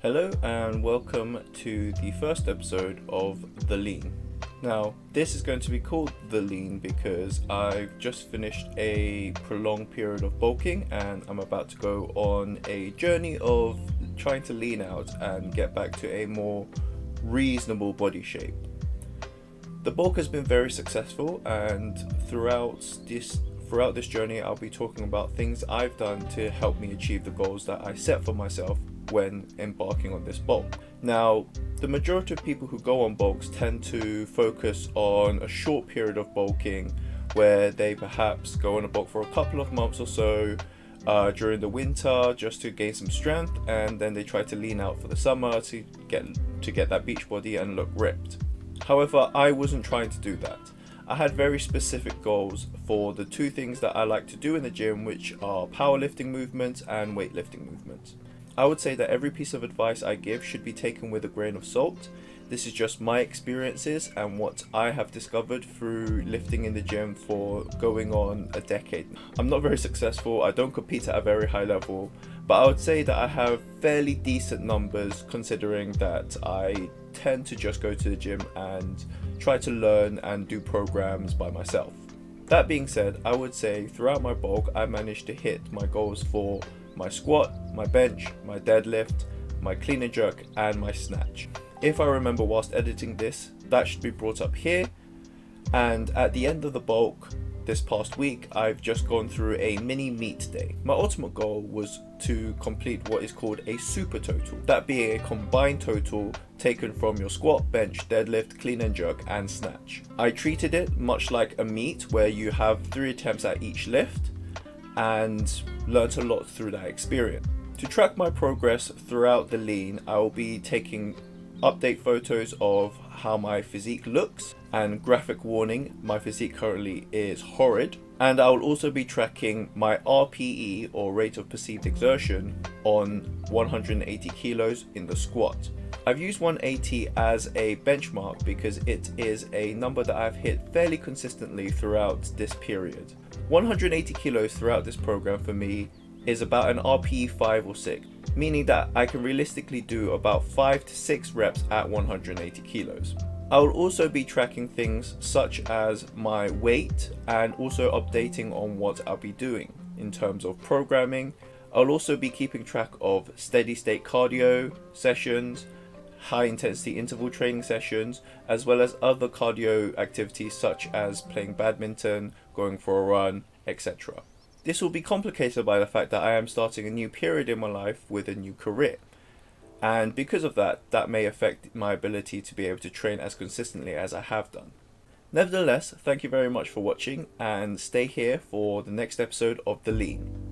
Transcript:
Hello and welcome to the first episode of The Lean. Now, this is going to be called The Lean because I've just finished a prolonged period of bulking and I'm about to go on a journey of trying to lean out and get back to a more reasonable body shape. The bulk has been very successful, and throughout this journey I'll be talking about things I've done to help me achieve the goals that I set for myself when embarking on this bulk. Now, the majority of people who go on bulks tend to focus on a short period of bulking where they perhaps go on a bulk for a couple of months or so during the winter just to gain some strength, and then they try to lean out for the summer to get that beach body and look ripped. However, I wasn't trying to do that. I had very specific goals for the two things that I like to do in the gym, which are powerlifting movements and weightlifting movements. I would say that every piece of advice I give should be taken with a grain of salt. This is just my experiences and what I have discovered through lifting in the gym for going on a decade. I'm not very successful, I don't compete at a very high level, but I would say that I have fairly decent numbers considering that I tend to just go to the gym and try to learn and do programs by myself. That being said, I would say throughout my bulk I managed to hit my goals for my squat, my bench, my deadlift, my clean and jerk, and my snatch. If I remember whilst editing this, that should be brought up here. And at the end of the bulk this past week, I've just gone through a mini meet day. My ultimate goal was to complete what is called a super total, that being a combined total taken from your squat, bench, deadlift, clean and jerk, and snatch. I treated it much like a meet where you have 3 attempts at each lift, and learnt a lot through that experience. To track my progress throughout the lean, I will be taking update photos of how my physique looks, and graphic warning, my physique currently is horrid, and I will also be tracking my RPE or rate of perceived exertion on 180 kilos in the squat. I've used 180 as a benchmark because it is a number that I've hit fairly consistently throughout this period. 180 kilos throughout this program for me is about an RPE 5 or 6, meaning that I can realistically do about 5 to 6 reps at 180 kilos. I will also be tracking things such as my weight and also updating on what I'll be doing in terms of programming. I'll also be keeping track of steady state cardio sessions, high intensity interval training sessions, as well as other cardio activities such as playing badminton, going for a run, etc. This will be complicated by the fact that I am starting a new period in my life with a new career, and because of that may affect my ability to be able to train as consistently as I have done. Nevertheless, thank you very much for watching and stay here for the next episode of The Lean.